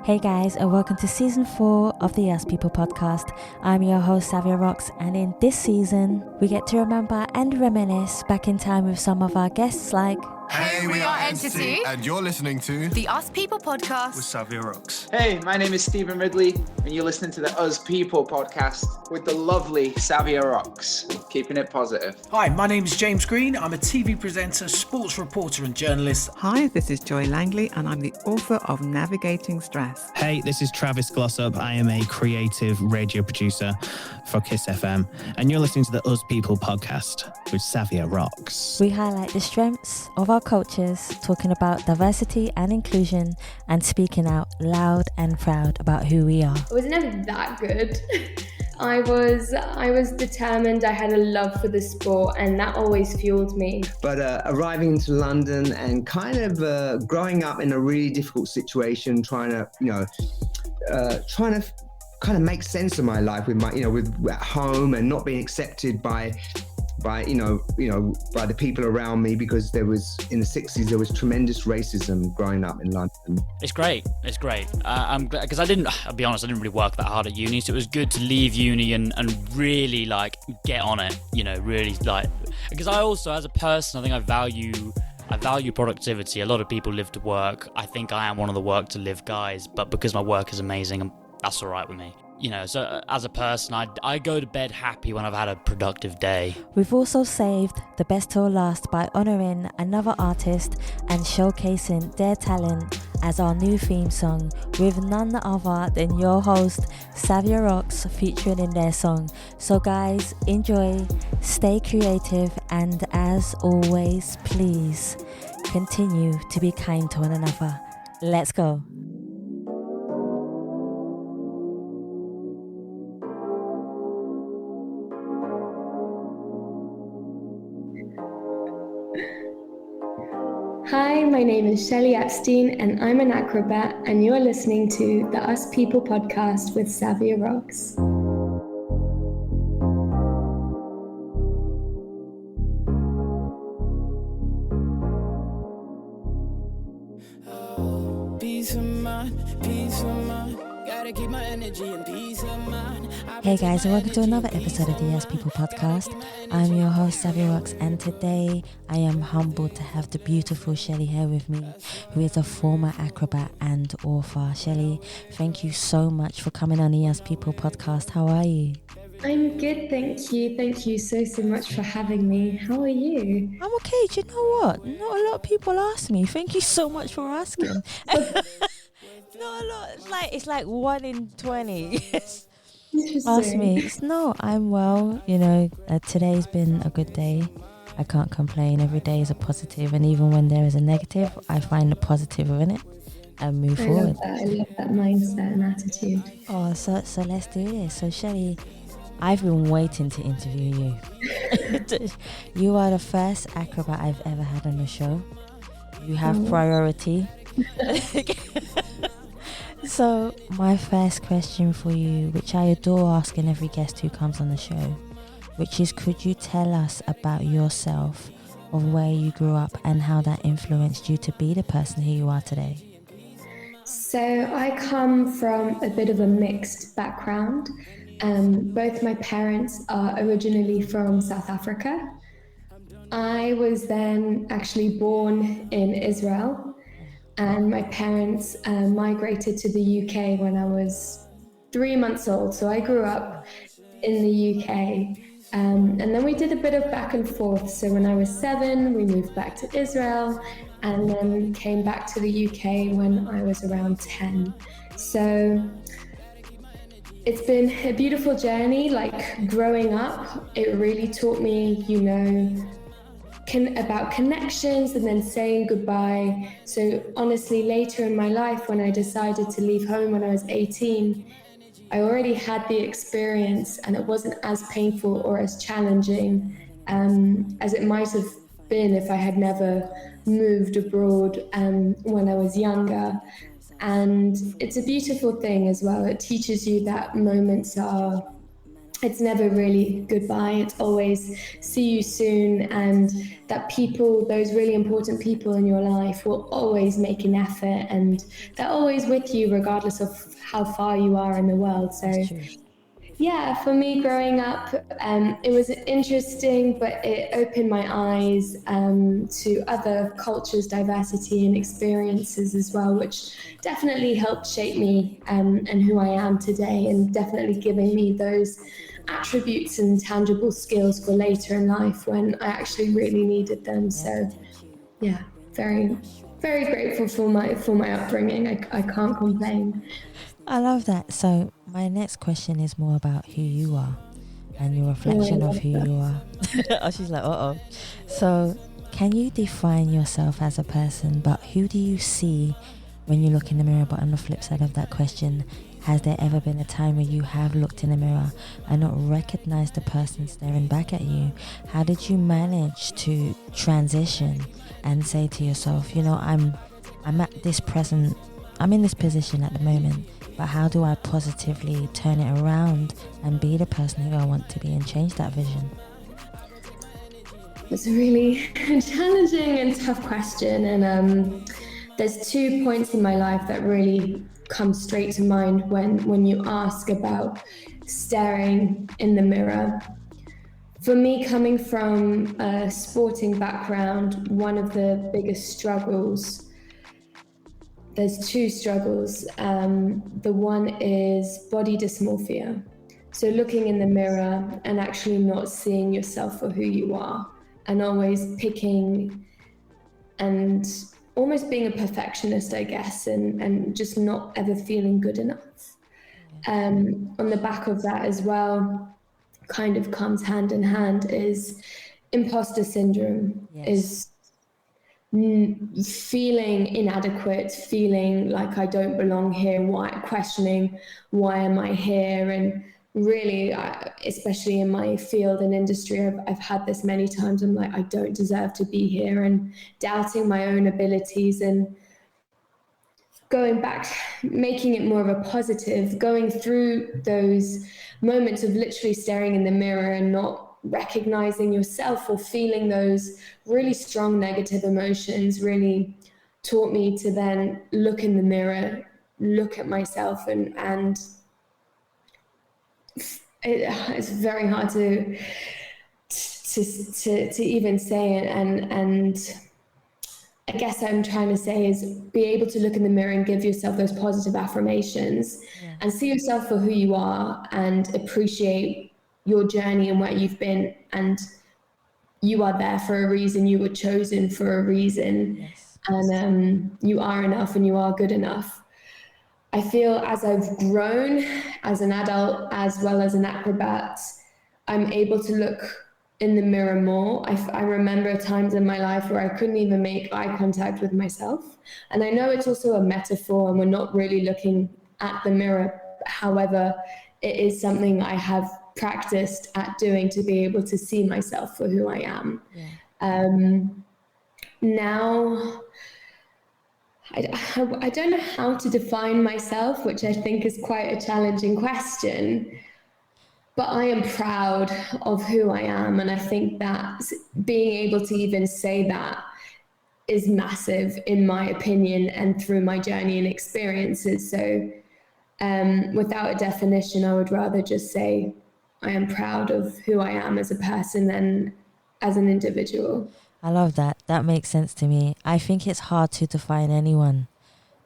Hey guys, and welcome to season 4 of the Yes People podcast. I'm your host Savia Rocks, and in this season, we get to remember and reminisce back in time with some of our guests like... Hey, we are Entity, and you're listening to the Us People podcast with Savia Rocks. Hey, my name is Stephen Ridley, and you're listening to the Us People podcast with the lovely Savia Rocks, keeping it positive. Hi, my name is James Green. I'm a TV presenter, sports reporter and journalist. Hi, this is Joy Langley, and I'm the author of Navigating Stress. Hey, this is Travis Glossop. I am a creative radio producer for Kiss FM, and you're listening to the Us People podcast with Savia Rocks. We highlight the strengths of our cultures, talking about diversity and inclusion, and speaking out loud and proud about who we are. I was never that good. I was determined. I had a love for the sport, and that always fueled me. But arriving into London and kind of growing up in a really difficult situation, trying to kind of make sense of my life with at home, and not being accepted by the people around me, because in the 60s there was tremendous racism growing up in London. It's great. I'm glad, because I'll be honest, I didn't really work that hard at uni, so it was good to leave uni and really get on it, really because I also, as a person, I think I value productivity. A lot of people live to work. I think I am one of the work to live guys, but because my work is amazing, that's all right with me. So as a person, I go to bed happy when I've had a productive day. We've also saved the best till last by honouring another artist and showcasing their talent as our new theme song, with none other than your host, Savia Rocks, featuring in their song. So guys, enjoy, stay creative, and as always, please continue to be kind to one another. Let's go. Hi, my name is Shelli Epstein, and I'm an Acrobat, and you're listening to the Us People podcast with Savia Rocks. Hey guys, and welcome to another episode of the Yes People podcast. I'm your host Savia Rocks, and today I am humbled to have the beautiful Shelli here with me, who is a former acrobat and author. Shelli, thank you so much for coming on the Yes People podcast. How are you? I'm good, thank you. Thank you so much for having me. How are you? I'm okay. Do you know what? Not a lot of people ask me. Thank you so much for asking. Not a lot. It's like 1 in 20. Ask me. No, I'm well. Today's been a good day. I can't complain. Every day is a positive, and even when there is a negative, I find the positive in it and move forward. I love that mindset and attitude. Oh, so let's do this. So Shelli, I've been waiting to interview you. You are the first acrobat I've ever had on the show. You have priority. So my first question for you, which I adore asking every guest who comes on the show, which is, could you tell us about yourself, of where you grew up and how that influenced you to be the person who you are today? So I come from a bit of a mixed background. Both my parents are originally from South Africa. I was then actually born in Israel, and my parents migrated to the UK when I was 3 months old. So I grew up in the UK, and then we did a bit of back and forth. So when I was 7, we moved back to Israel, and then came back to the UK when I was around 10. So it's been a beautiful journey. Growing up, it really taught me, about connections and then saying goodbye. So honestly, later in my life, when I decided to leave home when I was 18, I already had the experience, and it wasn't as painful or as challenging as it might have been if I had never moved abroad when I was younger. And it's a beautiful thing as well. It teaches you that moments are it's never really goodbye. It's always see you soon, and that people, those really important people in your life, will always make an effort, and they're always with you regardless of how far you are in the world. So yeah, for me growing up, it was interesting, but it opened my eyes to other cultures, diversity and experiences as well, which definitely helped shape me and who I am today, and definitely giving me those attributes and tangible skills for later in life when I actually really needed them. So yeah, very, very grateful for my upbringing. I can't complain. I love that. So my next question is more about who you are and your reflection of who you are. Oh, she's like, uh-oh. So can you define yourself as a person, but who do you see when you look in the mirror? But on the flip side of that question, has there ever been a time where you have looked in the mirror and not recognized the person staring back at you? How did you manage to transition and say to yourself, you know, I'm at this present, I'm in this position at the moment, but how do I positively turn it around and be the person who I want to be and change that vision? It's a really challenging and tough question, and there's 2 points in my life that really come straight to mind when you ask about staring in the mirror. For me, coming from a sporting background, one of the biggest struggles, there's 2 struggles. The one is body dysmorphia. So looking in the mirror and actually not seeing yourself for who you are, and always picking and almost being a perfectionist, I guess, and just not ever feeling good enough. On the back of that as well, kind of comes hand in hand, is imposter syndrome. Is feeling inadequate, feeling like I don't belong here, questioning why am I here, and really, especially in my field and industry, I've had this many times. I'm like, I don't deserve to be here, and doubting my own abilities, and going back, making it more of a positive, going through those moments of literally staring in the mirror and not recognizing yourself or feeling those really strong negative emotions really taught me to then look in the mirror, look at myself, and it's very hard to even say it, and I guess I'm trying to say is be able to look in the mirror and give yourself those positive affirmations, and see yourself for who you are, and appreciate your journey and where you've been, and you are there for a reason. You were chosen for a reason, and you are enough, and you are good enough. I feel as I've grown as an adult as well as an acrobat, I'm able to look in the mirror more. I remember times in my life where I couldn't even make eye contact with myself. And I know it's also a metaphor and we're not really looking at the mirror. However, it is something I have practiced at doing to be able to see myself for who I am. Now, I don't know how to define myself, which I think is quite a challenging question, but I am proud of who I am. And I think that being able to even say that is massive in my opinion and through my journey and experiences. So without a definition, I would rather just say I am proud of who I am as a person and as an individual. I love that. That makes sense to me. I think it's hard to define anyone's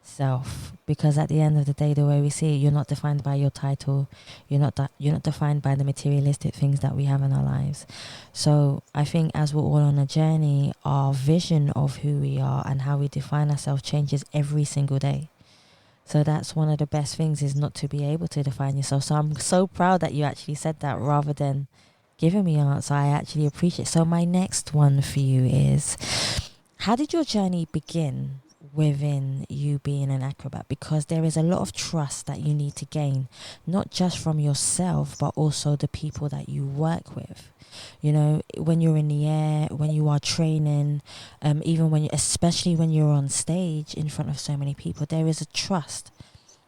self, because at the end of the day, the way we see it, you're not defined by your title. You're not defined by the materialistic things that we have in our lives. So I think as we're all on a journey, our vision of who we are and how we define ourselves changes every single day. So that's one of the best things, is not to be able to define yourself. So I'm so proud that you actually said that rather than giving me an answer. I actually appreciate it. So my next one for you is, how did your journey begin within you being an acrobat? Because there is a lot of trust that you need to gain, not just from yourself, but also the people that you work with. You know, when you're in the air, when you are training, even when especially when you're on stage in front of so many people, there is a trust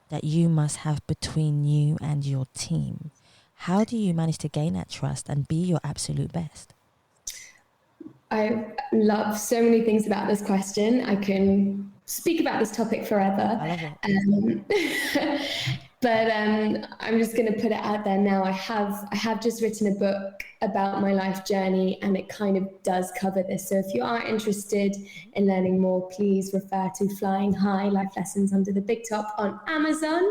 that you must have between you and your team. How do you manage to gain that trust and be your absolute best? I love so many things about this question. I can speak about this topic forever. I love it. But I'm just going to put it out there now. I have just written a book about my life journey, and it kind of does cover this. So if you are interested in learning more, please refer to Flying High: Life Lessons Under the Big Top on Amazon.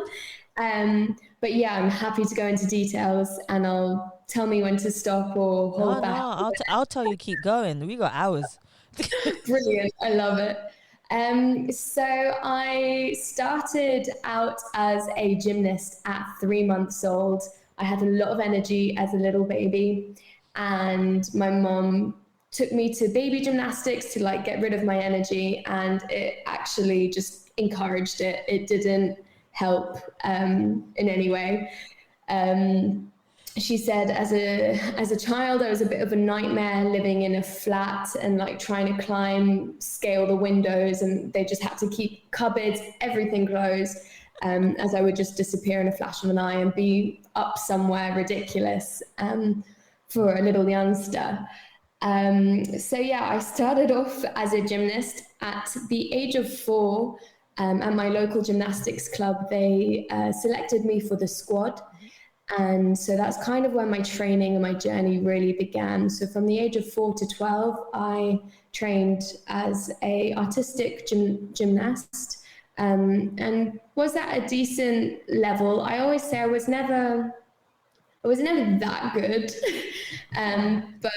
But yeah, I'm happy to go into details, and I'll tell me when to stop or hold back. I'll tell you keep going. We got hours. Brilliant. I love it. So I started out as a gymnast at 3 months old. I had a lot of energy as a little baby, and my mom took me to baby gymnastics to like get rid of my energy, and it actually just encouraged it. It didn't help in any way. She said as a child, I was a bit of a nightmare living in a flat and like trying to scale the windows, and they just had to keep cupboards, everything closed, as I would just disappear in a flash of an eye and be up somewhere ridiculous for a little youngster. So yeah, I started off as a gymnast at the age of 4. At my local gymnastics club, they selected me for the squad. And so that's kind of where my training and my journey really began. So from the age of 4 to 12, I trained as a artistic gymnast, and was at a decent level. I always say I was never that good, but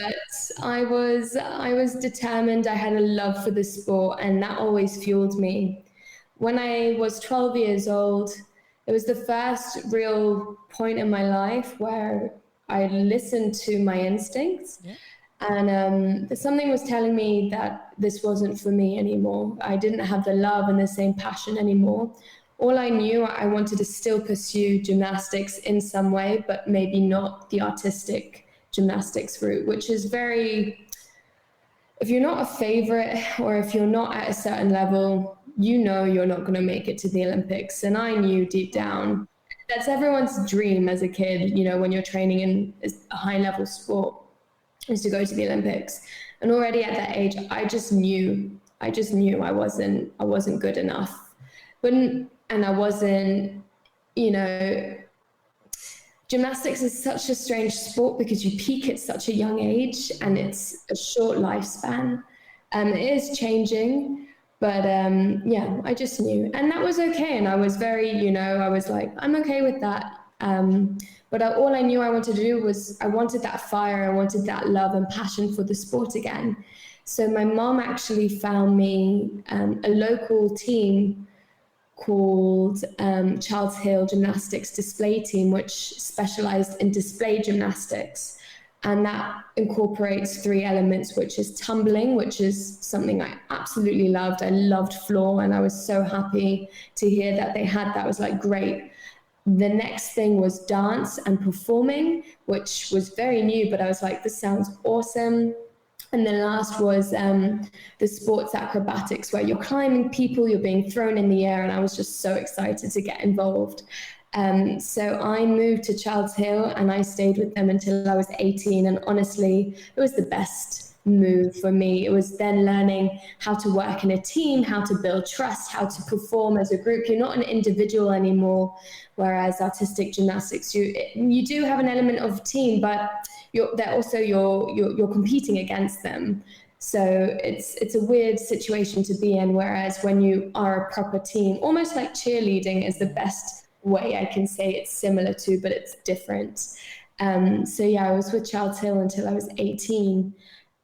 I was determined. I had a love for the sport, and that always fueled me. When I was 12 years old, it was the first real point in my life where I listened to my instincts. Yeah. And something was telling me that this wasn't for me anymore. I didn't have the love and the same passion anymore. All I knew, I wanted to still pursue gymnastics in some way, but maybe not the artistic gymnastics route, which is very, if you're not a favorite or if you're not at a certain level, you know you're not going to make it to the Olympics. And I knew deep down that's everyone's dream as a kid, you know, when you're training in a high level sport, is to go to the Olympics. And already at that age, I just knew I wasn't good enough. And I wasn't, you know, gymnastics is such a strange sport because you peak at such a young age and it's a short lifespan. It is changing. But yeah, I just knew, and that was okay. And I was very, you know, I was like, I'm okay with that. But all I knew I wanted to do was I wanted that fire. I wanted that love and passion for the sport again. So my mom actually found me a local team called Charles Hill Gymnastics Display Team, which specialized in display gymnastics. And that incorporates 3 elements, which is tumbling, which is something I absolutely loved. I loved floor, and I was so happy to hear that they had that. I was like, great. The next thing was dance and performing, which was very new, but I was like, this sounds awesome. And then last was the sports acrobatics, where you're climbing people, you're being thrown in the air, and I was just so excited to get involved. So I moved to Charles Hill and I stayed with them until I was 18. And honestly, it was the best move for me. It was then learning how to work in a team, how to build trust, how to perform as a group. You're not an individual anymore. Whereas artistic gymnastics, you do have an element of team, but you're competing against them. So it's a weird situation to be in. Whereas when you are a proper team, almost like cheerleading is the best way I can say it's similar to, but it's different. So yeah, I was with Charles Hill until I was 18,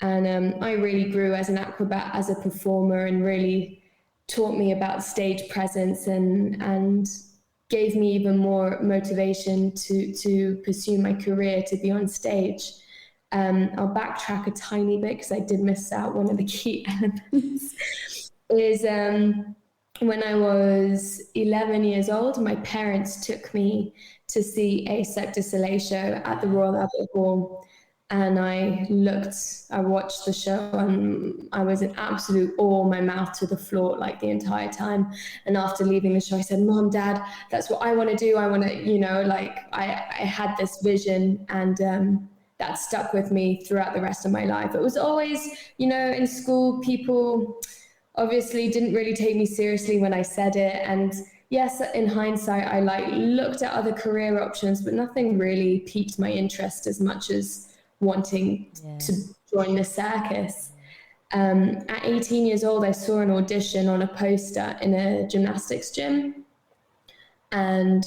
and I really grew as an acrobat, as a performer, and really taught me about stage presence and gave me even more motivation to pursue my career, to be on stage. I'll backtrack a tiny bit because I did miss out one of the key elements. Is when I was 11 years old, my parents took me to see a Cirque du Soleil show at the Royal Albert Hall. And I watched the show, and I was in absolute awe, my mouth to the floor like the entire time. And after leaving the show, I said, Mom, Dad, that's what I want to do. I want to, I had this vision, and that stuck with me throughout the rest of my life. It was always, in school, people obviously didn't really take me seriously when I said it. And yes, in hindsight, I looked at other career options, but nothing really piqued my interest as much as wanting to join the circus. At 18 years old, I saw an audition on a poster in a gymnastics gym, and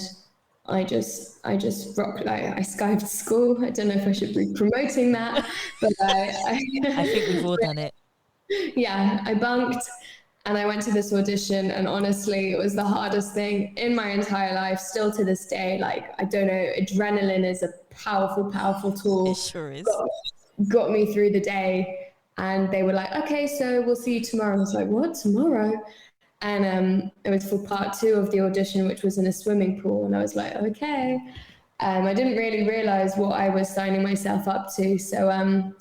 I just rocked. I skived school. I don't know if I should be promoting that, but I think we've all done it. Yeah, I bunked. And I went to this audition, and honestly, it was the hardest thing in my entire life. Still to this day, I don't know, adrenaline is a powerful, powerful tool. It sure is. Got me through the day. And they were like, okay, so we'll see you tomorrow. I was like, what, tomorrow? And it was for part 2 of the audition, which was in a swimming pool. And I was like, okay. I didn't really realize what I was signing myself up to. So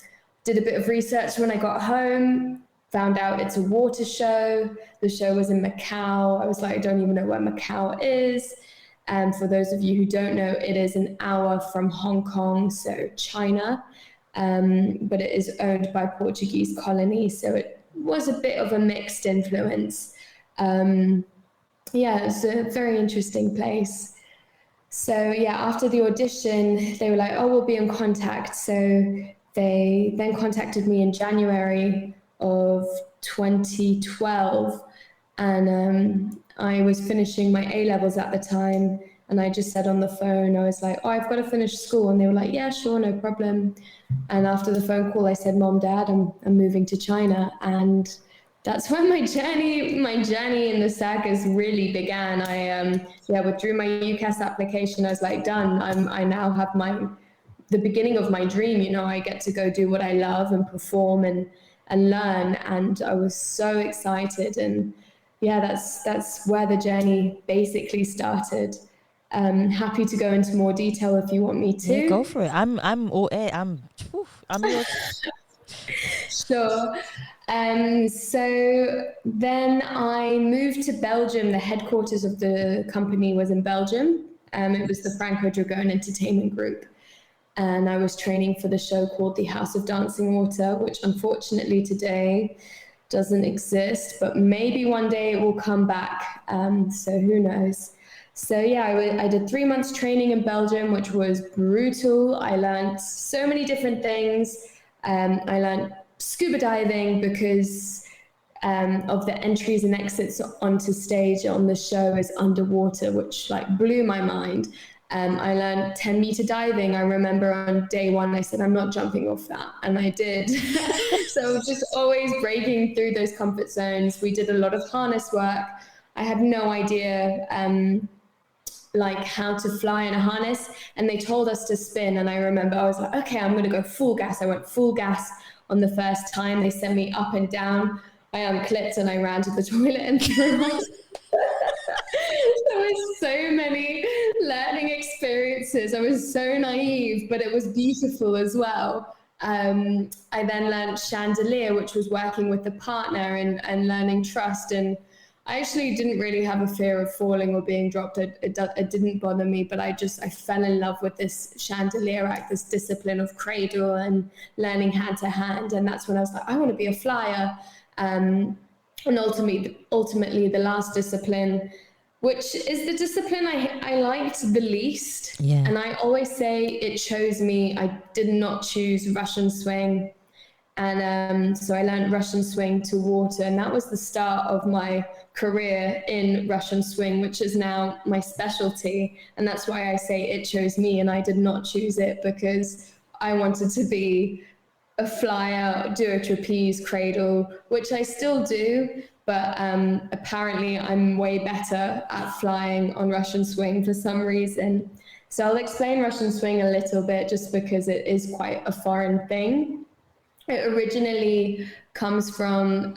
did a bit of research when I got home. Found out it's a water show. The show was in Macau. I was like, I don't even know where Macau is. For those of you who don't know, it is an hour from Hong Kong, so China. But it is owned by Portuguese colonies, so it was a bit of a mixed influence. It's a very interesting place. So after the audition, they were like, oh, we'll be in contact. So they then contacted me in January of 2012, and I was finishing my A-levels at the time, and I just said on the phone, I was like, oh, I've got to finish school, and they were like, yeah, sure, no problem. And after the phone call, I said, Mom, Dad, I'm moving to China, and that's when my journey in the circus really began. I withdrew my UCAS application. I was like, done. I now have the beginning of my dream. I get to go do what I love and perform and learn, and I was so excited. And that's where the journey basically started. Happy to go into more detail if you want me to. Yeah, go for it. I'm yours. Sure. So then I moved to Belgium. The headquarters of the company was in Belgium. It was the Franco Dragone Entertainment Group. And I was training for the show called The House of Dancing Water, which unfortunately today doesn't exist, but maybe one day it will come back. So who knows? So I did 3 months training in Belgium, which was brutal. I learned so many different things. I learned scuba diving because of the entries and exits onto stage on the show is underwater, which blew my mind. I learned 10-meter diving. I remember on day 1, I said, I'm not jumping off that. And I did. So just always breaking through those comfort zones. We did a lot of harness work. I had no idea how to fly in a harness. And they told us to spin. And I remember I was like, okay, I'm going to go full gas. I went full gas on the first time. They sent me up and down. I unclipped and I ran to the toilet and threw up. There were so many learning experiences. I was so naive, but it was beautiful as well. I then learned chandelier, which was working with the partner and learning trust. And I actually didn't really have a fear of falling or being dropped. It didn't bother me, but I fell in love with this chandelier act, this discipline of cradle and learning hand to hand. And that's when I was like, I want to be a flyer. And ultimately the last discipline, which is the discipline I liked the least. Yeah. And I always say it chose me. I did not choose Russian swing. And so I learned Russian swing to water. And that was the start of my career in Russian swing, which is now my specialty. And that's why I say it chose me and I did not choose it, because I wanted to be a flyer, do a trapeze, cradle, which I still do. But apparently I'm way better at flying on Russian swing for some reason. So I'll explain Russian swing a little bit just because it is quite a foreign thing. It originally comes from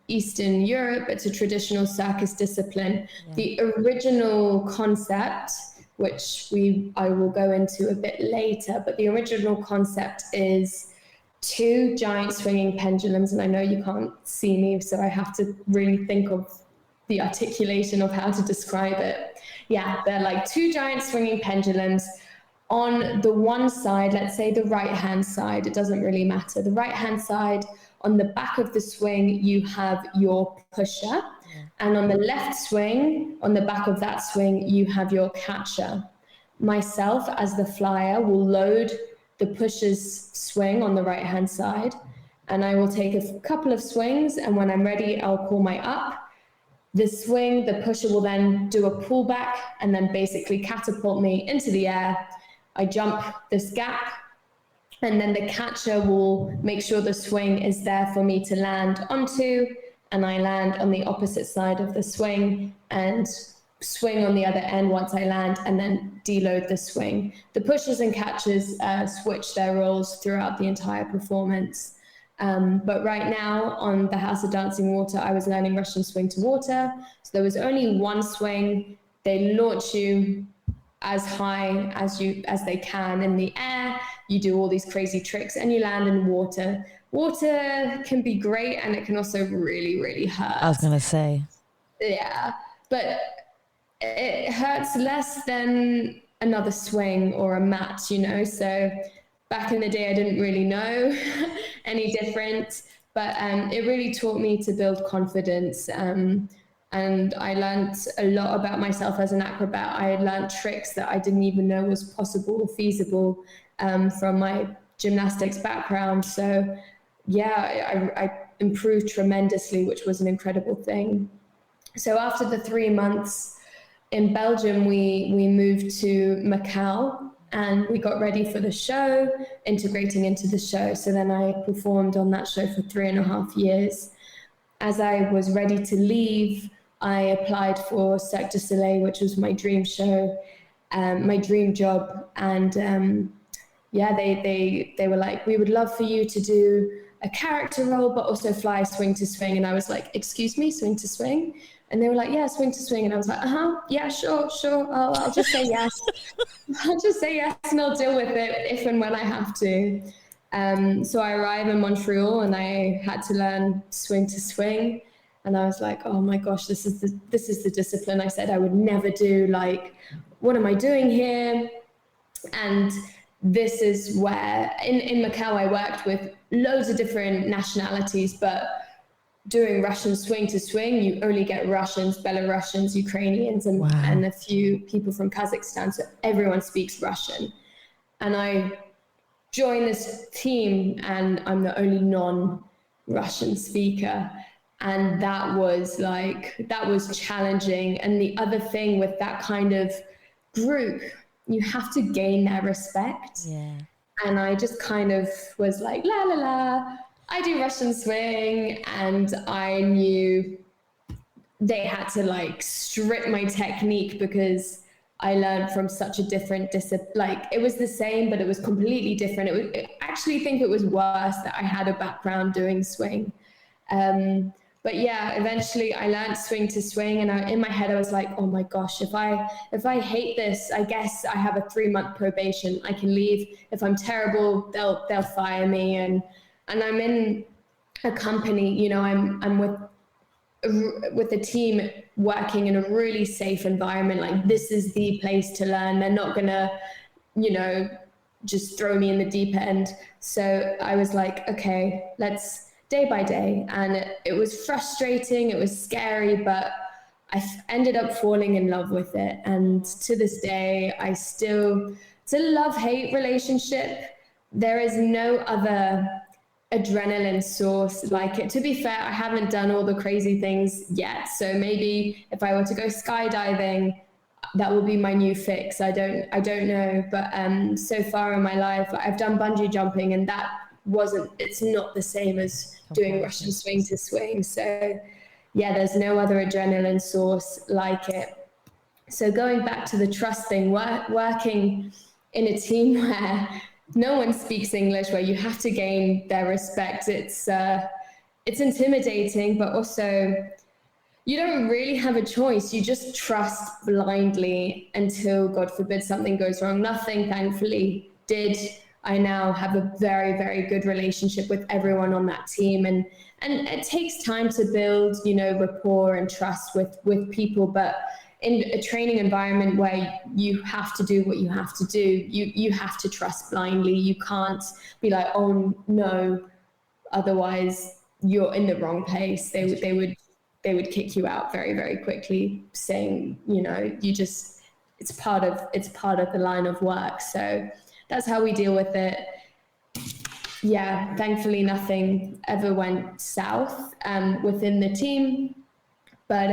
Eastern Europe. It's a traditional circus discipline. Yeah. The original concept which I will go into a bit later. But the original concept is 2 giant swinging pendulums, and I know you can't see me, so I have to really think of the articulation of how to describe it. Yeah, they're like 2 giant swinging pendulums. On the one side, let's say the right-hand side, it doesn't really matter. The right-hand side, on the back of the swing, you have your pusher. And on the left swing, on the back of that swing, you have your catcher. Myself, as the flyer, will load the pusher's swing on the right-hand side. And I will take a couple of swings. And when I'm ready, I'll pull my up. The swing, the pusher will then do a pullback and then basically catapult me into the air. I jump this gap, and then the catcher will make sure the swing is there for me to land onto, and I land on the opposite side of the swing and swing on the other end once I land, and then deload the swing. The pushers and catchers switch their roles throughout the entire performance. But right now on the House of Dancing Water, I was learning Russian swing to water. So there was only one swing. They launch you as high as they can in the air. You do all these crazy tricks and you land in water. Water can be great, and it can also really, really hurt. I was going to say. Yeah, but it hurts less than another swing or a mat, So back in the day, I didn't really know any different, but it really taught me to build confidence. And I learned a lot about myself as an acrobat. I had learned tricks that I didn't even know was possible or feasible from my gymnastics background. So yeah, I improved tremendously, which was an incredible thing. So after the 3 months in Belgium, we moved to Macau, and we got ready for the show, integrating into the show. So then I performed on that show for 3.5 years. As I was ready to leave, I applied for Cirque du Soleil, which was my dream show, my dream job. And they were like, we would love for you to do a character role, but also fly swing to swing. And I was like, excuse me, swing to swing? And they were like, yeah, swing to swing. And I was like, yeah, sure. I'll just say yes. I'll just say yes, and I'll deal with it if and when I have to. So I arrived in Montreal, and I had to learn swing to swing. And I was like, oh my gosh, this is the discipline I said I would never do. Like, what am I doing here? And this is where, in Macau, I worked with loads of different nationalities, but doing Russian swing to swing, you only get Russians, Belarusians, Ukrainians, and a few people from Kazakhstan. So everyone speaks Russian. And I joined this team, and I'm the only non-Russian speaker. And that was challenging. And the other thing with that kind of group, you have to gain their respect. Yeah. And I just kind of was like, la la la, I do Russian swing, and I knew they had to like strip my technique because I learned from such a different discipline. Like, it was the same, but it was completely different. I actually think it was worse that I had a background doing swing. But yeah, eventually I learned swing to swing, and in my head I was like, oh my gosh, if I hate this, I guess I have a 3-month probation. I can leave. If I'm terrible, they'll fire me. And I'm in a company, I'm with a team working in a really safe environment. Like, this is the place to learn. They're not gonna, just throw me in the deep end. So I was like, okay, let's day by day. And it was frustrating, it was scary, but I ended up falling in love with it. And to this day, it's a love-hate relationship. There is no other adrenaline source like it. To be fair, I haven't done all the crazy things yet. So maybe if I were to go skydiving, that will be my new fix. I don't know. But so far in my life, I've done bungee jumping, and it's not the same as doing Russian swing to swing. So yeah, there's no other adrenaline source like it. So going back to the trust thing, working in a team where no one speaks English, where you have to gain their respect, it's intimidating, but also you don't really have a choice. You just trust blindly until, God forbid, something goes wrong. Nothing, thankfully, did. I now have a very, very good relationship with everyone on that team. And it takes time to build, rapport and trust with people. But in a training environment where you have to do what you have to do, you have to trust blindly. You can't be like, oh no, otherwise you're in the wrong place. They would kick you out very, very quickly, saying, it's part of the line of work. So that's how we deal with it. Yeah, thankfully nothing ever went south within the team, but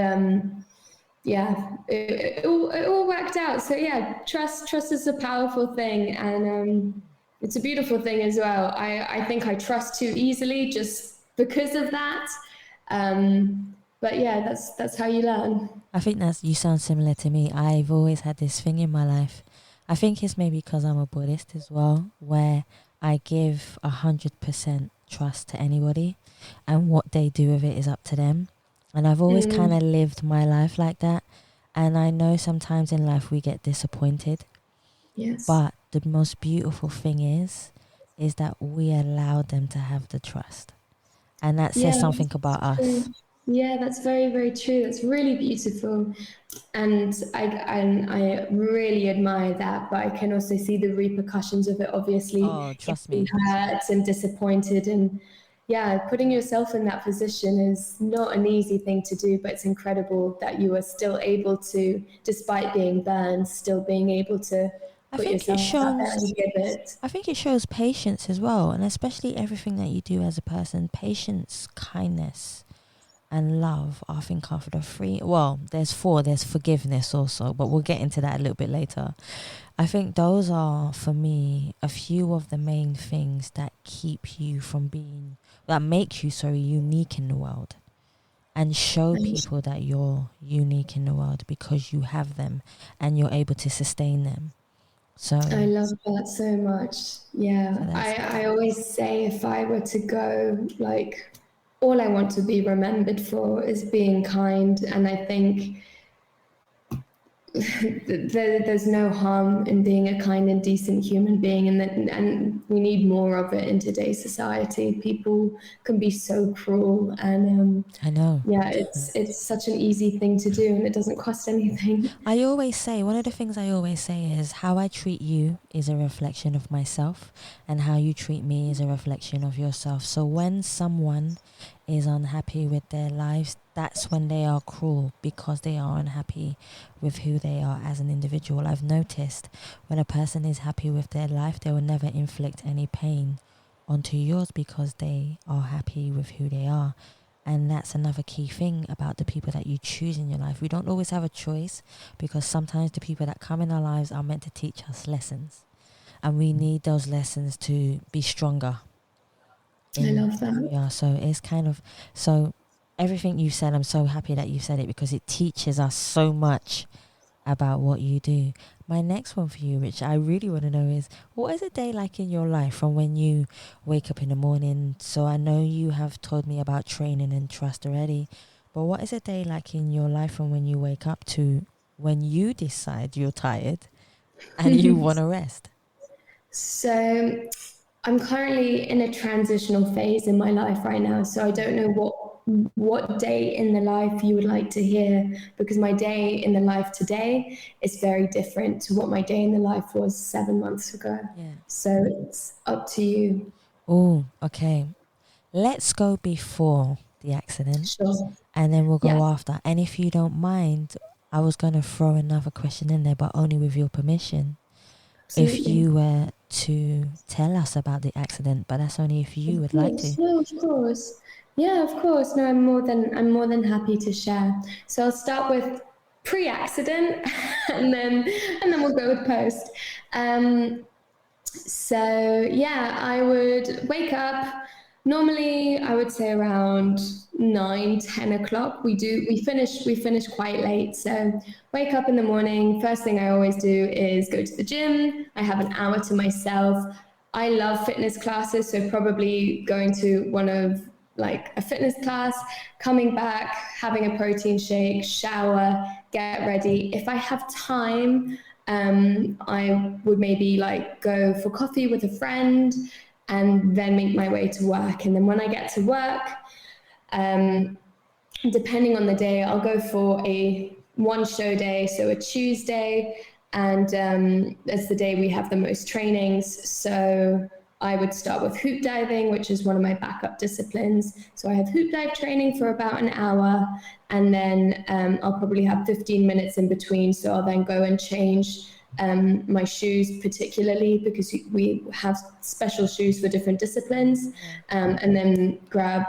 it all worked out. So yeah, trust is a powerful thing, and it's a beautiful thing as well. I think I trust too easily just because of that. But yeah, that's how you learn. I think you sound similar to me. I've always had this thing in my life. I think it's maybe because I'm a Buddhist as well, where I give 100% trust to anybody, and what they do with it is up to them. And I've always kind of lived my life like that. And I know sometimes in life we get disappointed. Yes. But the most beautiful thing is that we allow them to have the trust. And that says something about us. Yeah, that's very, very true. That's really beautiful. And I really admire that, but I can also see the repercussions of it, obviously. Oh, trust me. Hurt and disappointed. And yeah, putting yourself in that position is not an easy thing to do, but it's incredible that you are still able to, despite being burned, still being able to put yourself out there and give it. I think it shows patience as well, and especially everything that you do as a person. Patience, kindness, and love, I think, are the three. Well, there's four. There's forgiveness also, but we'll get into that a little bit later. I think those are, for me, a few of the main things that keep you from being, that make you, unique in the world, and show people that you're unique in the world because you have them and you're able to sustain them. So I love that so much. Yeah, so I always say, if I were to go, like, all I want to be remembered for is being kind. And I think there's no harm in being a kind and decent human being, and we need more of it in today's society. People can be so cruel, and I know. Yeah, it's such an easy thing to do, and it doesn't cost anything. I always say, one of the things I always say is, how I treat you is a reflection of myself, and how you treat me is a reflection of yourself. So when someone is unhappy with their lives, that's when they are cruel, because they are unhappy with who they are as an individual. I've noticed when a person is happy with their life, they will never inflict any pain onto yours because they are happy with who they are. And that's another key thing about the people that you choose in your life. We don't always have a choice, because sometimes the people that come in our lives are meant to teach us lessons, and we need those lessons to be stronger. I love that. Yeah, so it's kind of, so everything you said, I'm so happy that you said it, because it teaches us so much about what you do. My next one for you, which I really want to know, is, what is a day like in your life from when you wake up in the morning? So I know you have told me about training and trust already, but what is a day like in your life from when you wake up to when you decide you're tired and you want to rest? So I'm currently in a transitional phase in my life right now, so I don't know what day in the life you would like to hear, because my day in the life today is very different to what my day in the life was 7 months ago. Yeah. So it's up to you. Oh, okay. Let's go before the accident. Sure. And then we'll go after. And if you don't mind, I was going to throw another question in there, but only with your permission. Absolutely. If you were to tell us about the accident, but that's only if you would like to. No, of course. Yeah, of course. No, I'm more than happy to share. So I'll start with pre-accident, and then we'll go with post. So yeah, I would wake up. Normally, I would say around 9-10 o'clock. We finish quite late. So wake up in the morning. First thing I always do is go to the gym. I have an hour to myself. I love fitness classes, so probably going to one of like a fitness class, coming back, having a protein shake, shower, get ready. If I have time, I would maybe like go for coffee with a friend and then make my way to work. And then when I get to work, depending on the day, I'll go for a one show day, so a Tuesday, and it's the day we have the most trainings. So I would start with hoop diving, which is one of my backup disciplines. So I have hoop dive training for about an hour, and then I'll probably have 15 minutes in between. So I'll then go and change my shoes, particularly because we have special shoes for different disciplines, and then grab.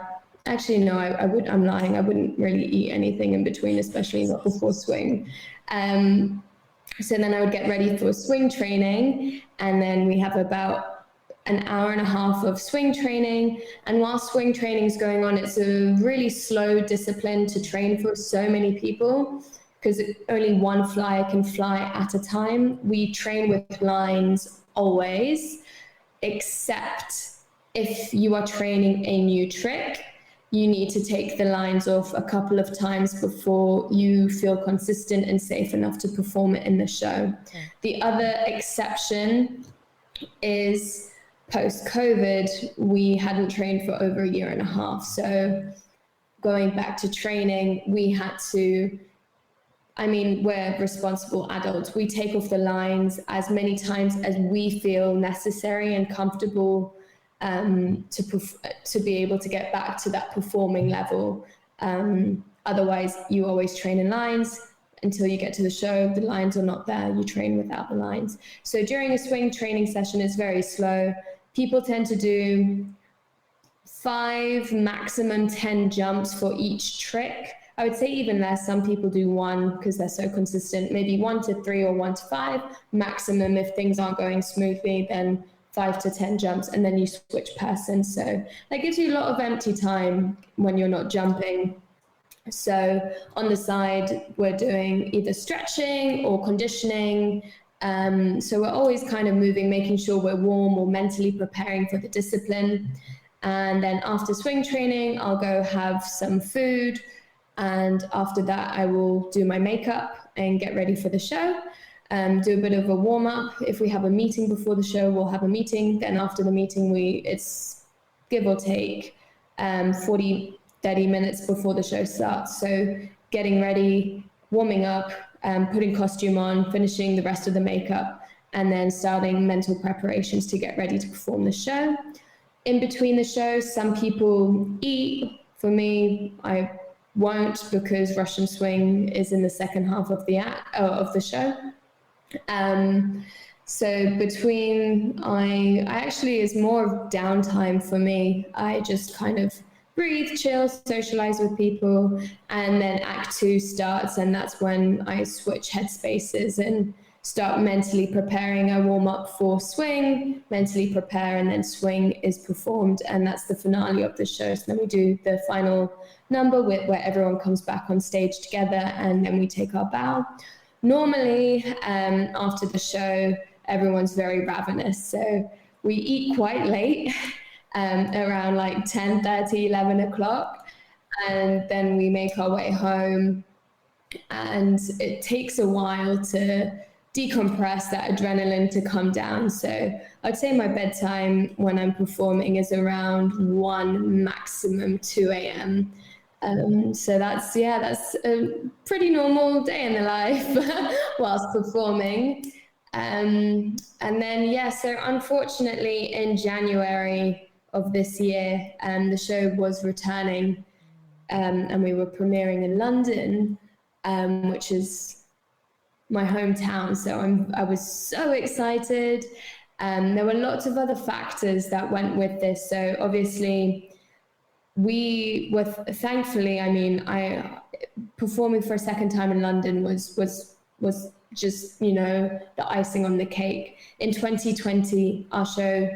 Actually, no, I'm lying. I wouldn't really eat anything in between, especially not before swing. So then I would get ready for swing training, and then we have about an hour and a half of swing training. And while swing training is going on, it's a really slow discipline to train for so many people because only one flyer can fly at a time. We train with lines always, except if you are training a new trick, you need to take the lines off a couple of times before you feel consistent and safe enough to perform it in the show. The other exception is post-COVID, we hadn't trained for over a year and a half. So going back to training, we had to, we're responsible adults. We take off the lines as many times as we feel necessary and comfortable to be able to get back to that performing level. Otherwise, you always train in lines until you get to the show. The lines are not there. You train without the lines. So during a swing training session, it's very slow. People tend to do 5, maximum 10 jumps for each trick. I would say even less. Some people do 1 because they're so consistent. Maybe 1 to 3 or 1 to 5 maximum. If things aren't going smoothly, then 5 to 10 jumps, and then you switch person. So that gives you a lot of empty time when you're not jumping. So on the side, we're doing either stretching or conditioning. So we're always kind of moving, making sure we're warm or mentally preparing for the discipline. And then after swing training, I'll go have some food. And after that, I will do my makeup and get ready for the show. Do a bit of a warm up. If we have a meeting before the show, we'll have a meeting. Then after the meeting, it's give or take 30 minutes before the show starts. So getting ready, warming up, putting costume on, finishing the rest of the makeup, and then starting mental preparations to get ready to perform the show. In between the shows, some people eat. For me, I won't, because Russian swing is in the second half of the show. So between, I actually is more of downtime for me. I just kind of breathe, chill, socialize with people, and then act 2 starts, and that's when I switch headspaces and start mentally preparing. I warm up for swing, mentally prepare, and then swing is performed, and that's the finale of the show. So then we do the final number where everyone comes back on stage together, and then we take our bow. Normally, after the show, everyone's very ravenous, so we eat quite late, around like 10:30, 11 o'clock, and then we make our way home, and it takes a while to decompress, that adrenaline to come down. So I'd say my bedtime when I'm performing is around 1, maximum 2 a.m. So that's a pretty normal day in the life whilst performing. And then, so unfortunately in January of this year, the show was returning, and we were premiering in London, which is my hometown. So I was so excited. There were lots of other factors that went with this. So obviously, we were thankfully, I performing for a second time in London was just, the icing on the cake. In 2020, our show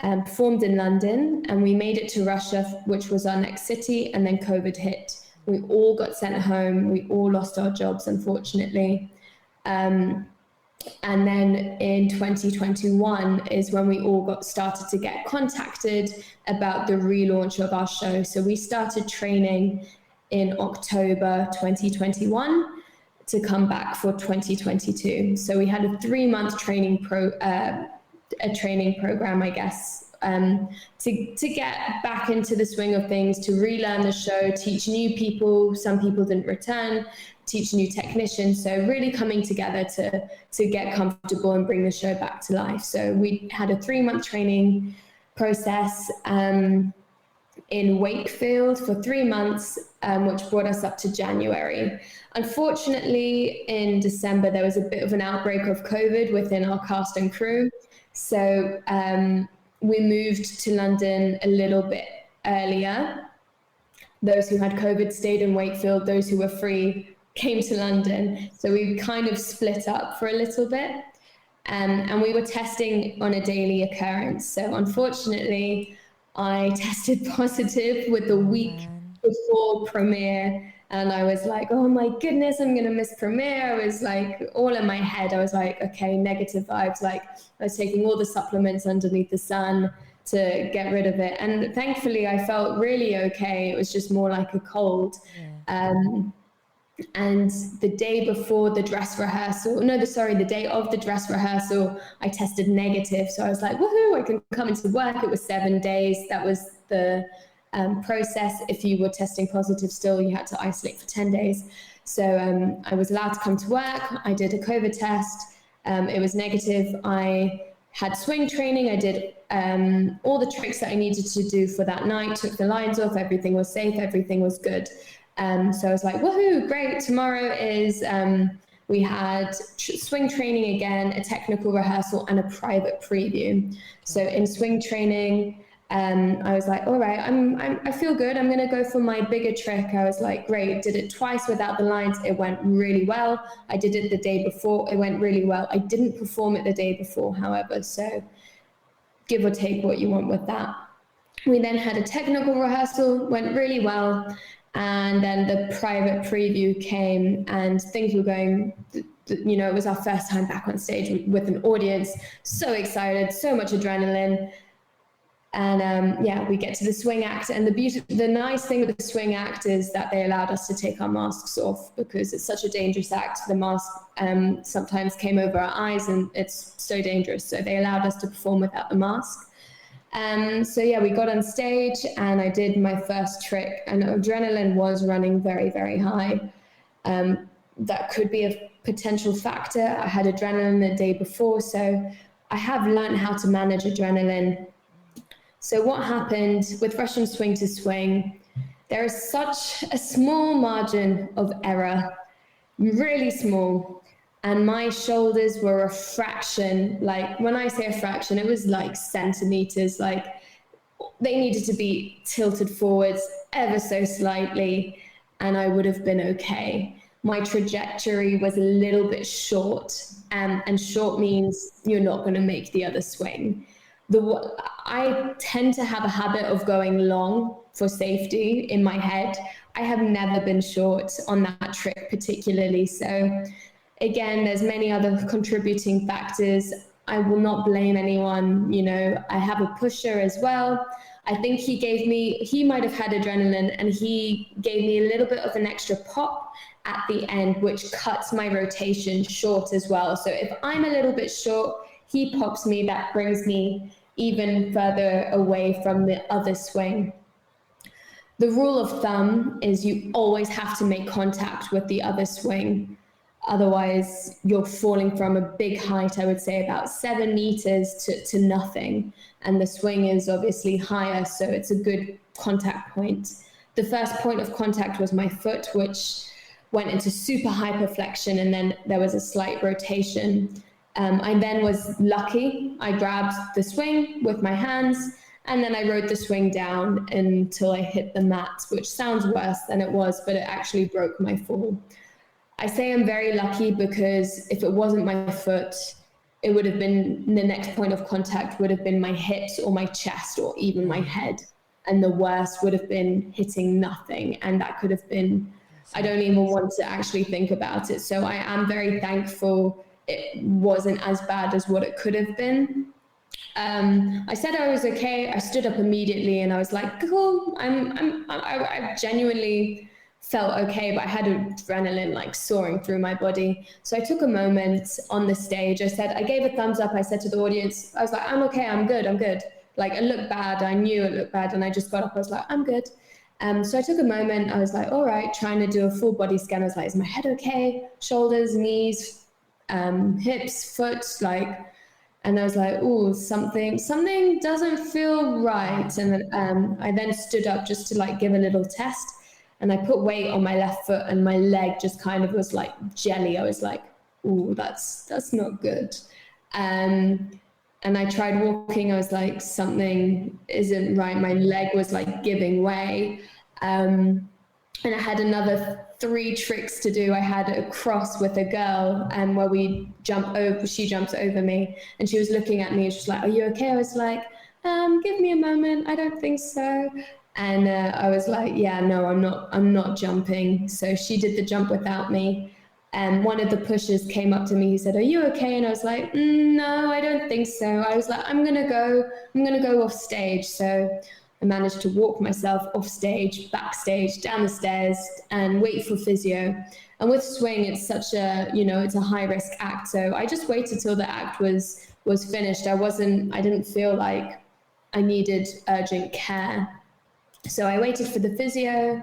performed in London, and we made it to Russia, which was our next city, and then COVID hit. We all got sent home. We all lost our jobs, unfortunately. And then in 2021 is when we all started to get contacted about the relaunch of our show. So we started training in October 2021 to come back for 2022. So we had a 3-month training program, I guess, to get back into the swing of things, to relearn the show, teach new people. Some people didn't return, teach new technicians. So really coming together to get comfortable and bring the show back to life. So we had a 3-month training process in Wakefield for 3 months, which brought us up to January. Unfortunately, in December, there was a bit of an outbreak of COVID within our cast and crew. So we moved to London a little bit earlier. Those who had COVID stayed in Wakefield. Those who were free came to London. So we kind of split up for a little bit. And we were testing on a daily occurrence. So unfortunately, I tested positive with the week before premiere. And I was like, oh my goodness, I'm going to miss premiere. I was like, all in my head, I was like, okay, negative vibes. Like I was taking all the supplements underneath the sun to get rid of it. And thankfully I felt really okay. It was just more like a cold. And the day before the dress rehearsal, the day of the dress rehearsal, I tested negative. So I was like, woohoo, I can come into work. It was 7 days. That was the process. If you were testing positive still, you had to isolate for 10 days. So I was allowed to come to work. I did a COVID test. It was negative. I had swing training. I did all the tricks that I needed to do for that night, took the lines off. Everything was safe. Everything was good. So I was like, woohoo, great. Tomorrow is, we had swing training again, a technical rehearsal and a private preview. So in swing training, I was like, all right, I feel good. I'm going to go for my bigger trick. I was like, great. Did it twice without the lines. It went really well. I did it the day before. It went really well. I didn't perform it the day before, however, so give or take what you want with that. We then had a technical rehearsal, went really well. And then the private preview came and things were going, it was our first time back on stage with an audience. So excited, so much adrenaline. And we get to the swing act. And the nice thing with the swing act is that they allowed us to take our masks off because it's such a dangerous act. The mask sometimes came over our eyes and it's so dangerous. So they allowed us to perform without the mask. We got on stage and I did my first trick and adrenaline was running very, very high. That could be a potential factor. I had adrenaline the day before, so I have learned how to manage adrenaline. So what happened with Russian swing to swing, there is such a small margin of error, really small. And my shoulders were a fraction, like when I say a fraction, it was like centimeters, like they needed to be tilted forwards ever so slightly and I would have been okay. My trajectory was a little bit short and short means you're not going to make the other swing. I tend to have a habit of going long for safety in my head. I have never been short on that trick particularly, so again, there's many other contributing factors. I will not blame anyone. I have a pusher as well. I think he might have had adrenaline and he gave me a little bit of an extra pop at the end, which cuts my rotation short as well. So if I'm a little bit short, he pops me, that brings me even further away from the other swing. The rule of thumb is you always have to make contact with the other swing. Otherwise, you're falling from a big height, I would say about 7 meters to nothing. And the swing is obviously higher, so it's a good contact point. The first point of contact was my foot, which went into super hyperflexion, and then there was a slight rotation. I then was lucky. I grabbed the swing with my hands, and then I rode the swing down until I hit the mat, which sounds worse than it was, but it actually broke my fall. I say I'm very lucky because if it wasn't my foot, it would have been, the next point of contact would have been my hips or my chest or even my head. And the worst would have been hitting nothing. And that could have been, I don't even want to actually think about it. So I am very thankful it wasn't as bad as what it could have been. I said I was okay. I stood up immediately and I was like, cool, I genuinely felt okay, but I had adrenaline like soaring through my body. So I took a moment on the stage. I gave a thumbs up. I said to the audience, I was like, I'm okay, I'm good. Like, it looked bad. I knew it looked bad. And I just got up. I was like, I'm good. So I took a moment. I was like, all right, trying to do a full body scan. I was like, is my head okay? Shoulders, knees, hips, foot, like, and I was like, oh, something doesn't feel right. And I then stood up just to like give a little test. And I put weight on my left foot and my leg just kind of was like jelly. I was like, oh, that's not good. And I tried walking. I was like, something isn't right. My leg was like giving way. And I had another 3 tricks to do. I had a cross with a girl where she jumped over me and she was looking at me and she was like, are you okay? I was like, give me a moment. I don't think so. And I was like, yeah, no, I'm not jumping. So she did the jump without me. And one of the pushers came up to me. He said, are you okay? And I was like, no, I don't think so. I was like, I'm going to go off stage. So I managed to walk myself off stage, backstage, down the stairs, and wait for physio. And with swing, it's such a, it's a high risk act. So I just waited till the act was finished. I didn't feel like I needed urgent care. So I waited for the physio,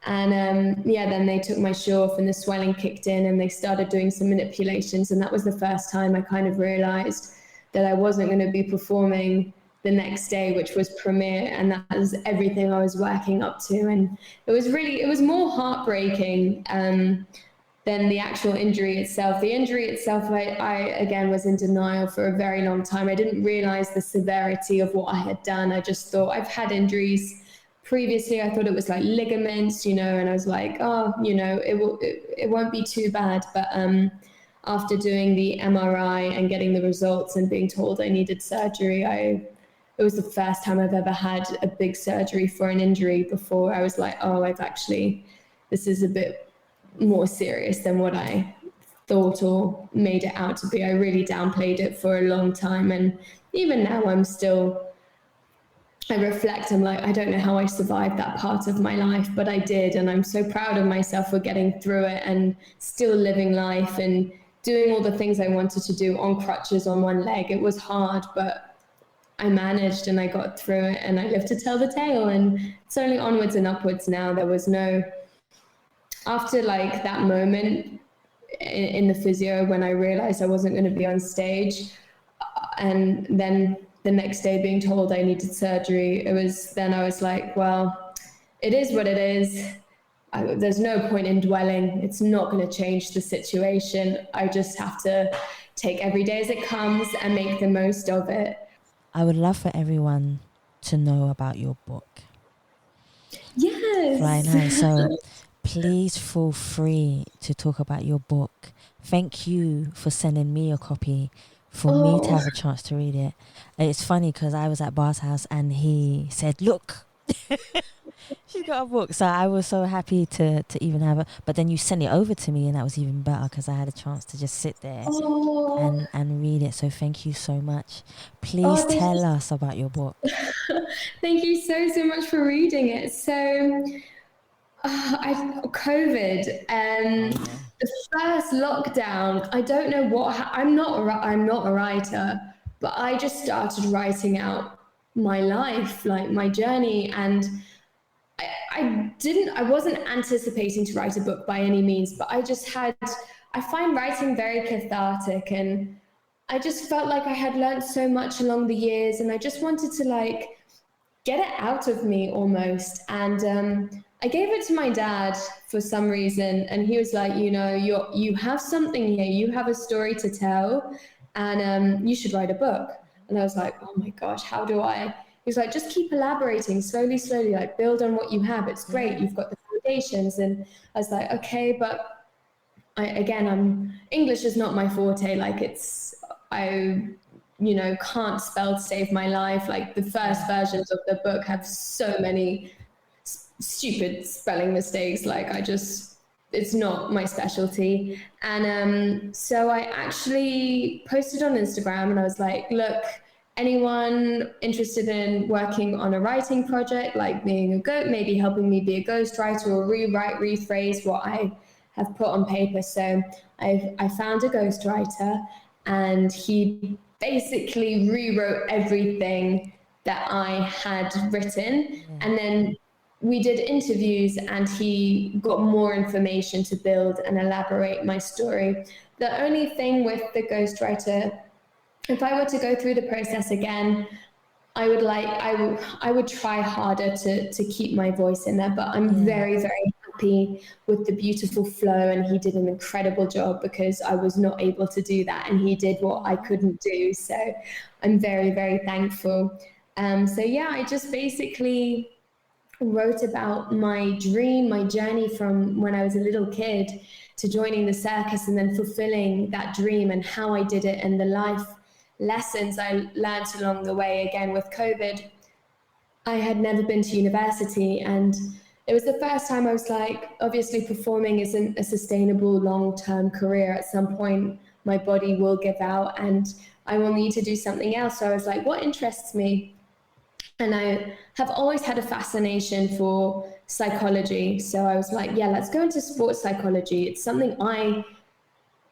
and then they took my shoe off and the swelling kicked in and they started doing some manipulations. And that was the first time I kind of realized that I wasn't going to be performing the next day, which was premiere. And that was everything I was working up to. And it was more heartbreaking than the actual injury itself. The injury itself, I again was in denial for a very long time. I didn't realize the severity of what I had done. I just thought, I've had injuries previously. I thought it was like ligaments, and I was like, oh, it won't be too bad. But after doing the MRI and getting the results and being told I needed surgery, it was the first time I've ever had a big surgery for an injury before. I was like, oh, this is a bit more serious than what I thought or made it out to be. I really downplayed it for a long time. And even now I reflect, I'm like, I don't know how I survived that part of my life, but I did. And I'm so proud of myself for getting through it and still living life and doing all the things I wanted to do on crutches on one leg. It was hard, but I managed and I got through it and I live to tell the tale. And it's only onwards and upwards now. There was after like that moment in the physio when I realized I wasn't going to be on stage, and then the next day being told I needed surgery, I was like, well, it is what it is. There's no point in dwelling. It's not going to change the situation. I just have to take every day as it comes and make the most of it. I would love for everyone to know about your book. Yes. Right now. So please feel free to talk about your book. Thank you for sending me a copy for me to have a chance to read it. It's funny because I was at Bar's house and he said, look, she's got a book. So I was so happy to even have it. But then you sent it over to me and that was even better because I had a chance to just sit there and read it. So thank you so much. Please tell us about your book. Thank you so much for reading it. So COVID the first lockdown, I don't know what, I'm not a writer, but I just started writing out my life, like my journey. And I wasn't anticipating to write a book by any means, but I find writing very cathartic. And I just felt like I had learned so much along the years and I just wanted to like get it out of me almost. And I gave it to my dad for some reason, and he was like, you have something here, you have a story to tell, and you should write a book. And I was like, oh my gosh, how do I? He was like, just keep elaborating slowly, like build on what you have. It's great, you've got the foundations. And I was like, okay, but English is not my forte. Like I can't spell to save my life. Like the first versions of the book have so many stupid spelling mistakes. Like it it's not my specialty. And so I actually posted on Instagram and I was like, look, anyone interested in working on a writing project, like maybe helping me be a ghostwriter or rewrite, rephrase what I have put on paper. So I found a ghostwriter, and he basically rewrote everything that I had written. And then we did interviews, and he got more information to build and elaborate my story. The only thing with the ghostwriter, if I were to go through the process again, I would try harder to keep my voice in there, but I'm very, very happy with the beautiful flow, and he did an incredible job because I was not able to do that, and he did what I couldn't do. So I'm very, very thankful. So yeah, I just basically wrote about my dream, my journey from when I was a little kid to joining the circus and then fulfilling that dream, and how I did it, and the life lessons I learned along the way. Again, with COVID, I had never been to university, and it was the first time I was like, obviously performing isn't a sustainable long-term career. At some point, my body will give out and I will need to do something else. So I was like, what interests me? And I have always had a fascination for psychology. So I was like, yeah, let's go into sports psychology. It's something I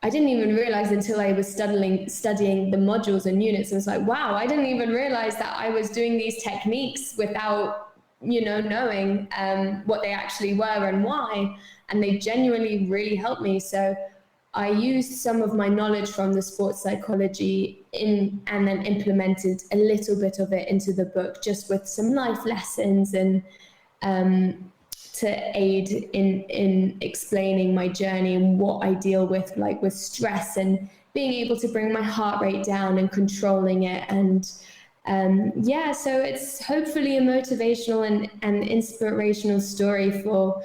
didn't even realize until I was studying the modules and units. I was like, wow, I didn't even realize that I was doing these techniques without, knowing what they actually were and why. And they genuinely really helped me. So I used some of my knowledge from the sports psychology and then implemented a little bit of it into the book, just with some life lessons and to aid in explaining my journey and what I deal with, like with stress and being able to bring my heart rate down and controlling it. And so it's hopefully a motivational and inspirational story for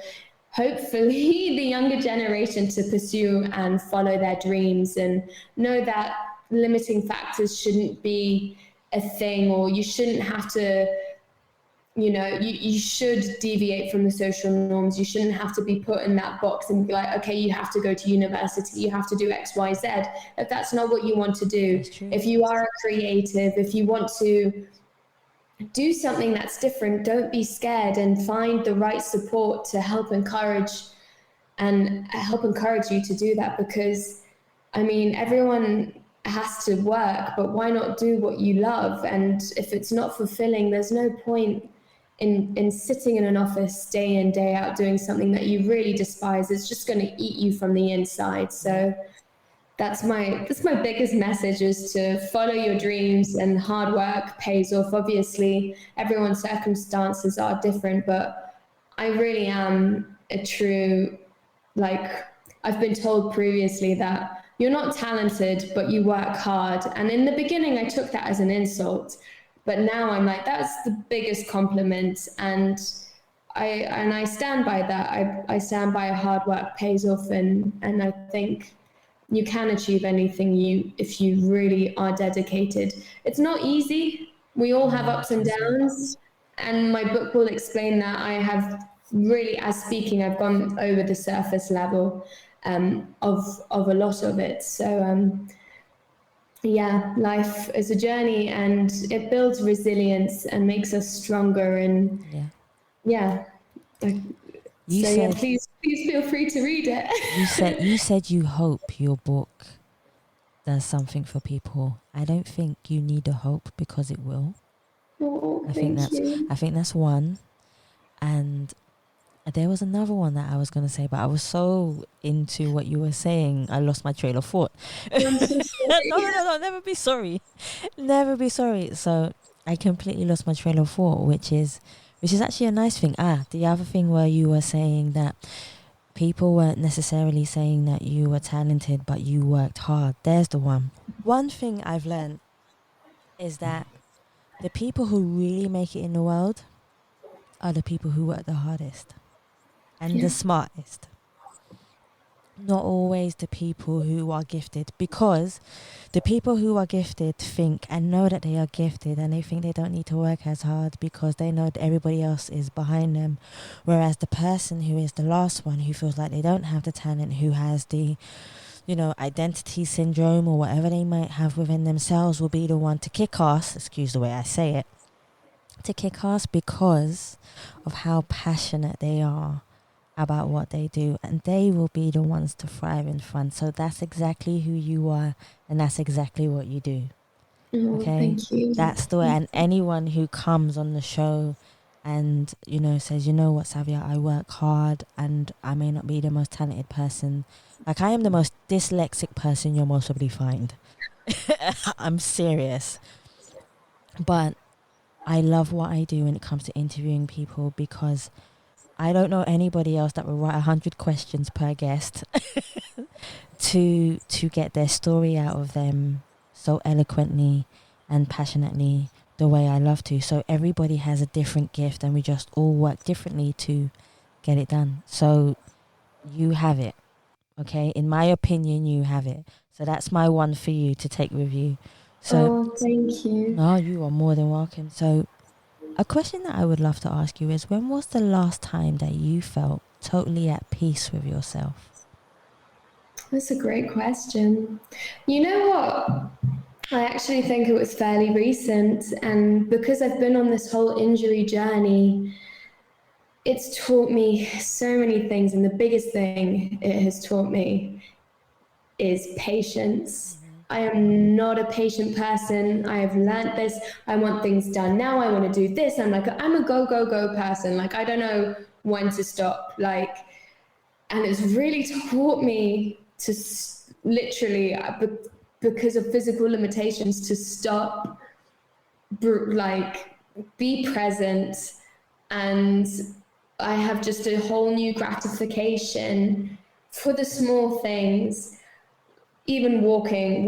hopefully the younger generation to pursue and follow their dreams, and know that limiting factors shouldn't be a thing, or you shouldn't have to, you should deviate from the social norms. You shouldn't have to be put in that box and be like, okay, you have to go to university, you have to do X, Y, Z. If that's not what you want to do, if you are a creative, if you want to do something that's different, don't be scared, and find the right support to help encourage you to do that. Because everyone has to work, but why not do what you love? And if it's not fulfilling, there's no point in sitting in an office day in, day out doing something that you really despise. It's just going to eat you from the inside. So that's my biggest message, is to follow your dreams, and hard work pays off. Obviously, everyone's circumstances are different, but I really am a true, I've been told previously that you're not talented, but you work hard. And in the beginning, I took that as an insult, but now I'm like, that's the biggest compliment. And I stand by that. I stand by hard work pays off, and I think you can achieve anything if you really are dedicated. It's not easy. We all have ups and downs, and my book will explain that. I have really, as speaking, I've gone over the surface level of a lot of it. So life is a journey, and it builds resilience and makes us stronger. And please feel free to read it. You said you hope your book does something for people. I don't think you need a hope, because it will. I think that's one. And there was another one that I was going to say, but I was so into what you were saying, I lost my trail of thought. I'm so sorry. No, never be sorry. Never be sorry. So I completely lost my trail of thought, which is actually a nice thing. The other thing where you were saying that people weren't necessarily saying that you were talented, but you worked hard. There's the one. One thing I've learned is that the people who really make it in the world are the people who work the hardest and the smartest. not always the people who are gifted, because the people who are gifted think and know that they are gifted, and they think they don't need to work as hard because they know that everybody else is behind them. Whereas the person who is the last one, who feels like they don't have the talent, who has the, you know, identity syndrome or whatever they might have within themselves, will be the one to kick ass, excuse the way I say it, to kick ass because of how passionate they are about what they do, and they will be the ones to thrive in front. So that's exactly who you are, and that's exactly what you do. Oh, Okay, thank you. that's the way. And anyone who comes on the show and, you know, says, you know what, Savia, I work hard and I may not be the most talented person, like I am the most dyslexic person you'll most probably find. I'm serious, but I love what I do when it comes to interviewing people, because I don't know anybody else that will write 100 questions per guest to get their story out of them so eloquently and passionately the way I love to. So everybody has a different gift, and we just all work differently to get it done. So you have it, okay? In my opinion, you have it. So that's my one for you to take with you. So, thank you. No, you are more than welcome. So a question that I would love to ask you is, when was the last time that you felt totally at peace with yourself? That's a great question. You know what? I actually think it was fairly recent, and because I've been on this whole injury journey, it's taught me so many things, and the biggest thing it has taught me is patience. I am not a patient person. I have learned this. I want things done now. I want to do this. I'm a go, go, go person. Like, I don't know when to stop. Like, and it's really taught me to literally, because of physical limitations, to stop, like, be present. And I have just a whole new gratification for the small things. Even walking,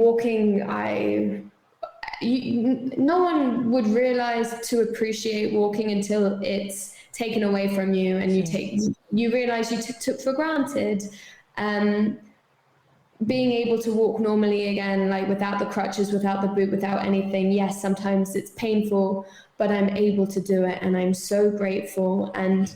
no one would realize to appreciate walking until it's taken away from you, and you realize you took for granted. Being able to walk normally again, like without the crutches, without the boot, without anything. Yes, sometimes it's painful, but I'm able to do it, and I'm so grateful. And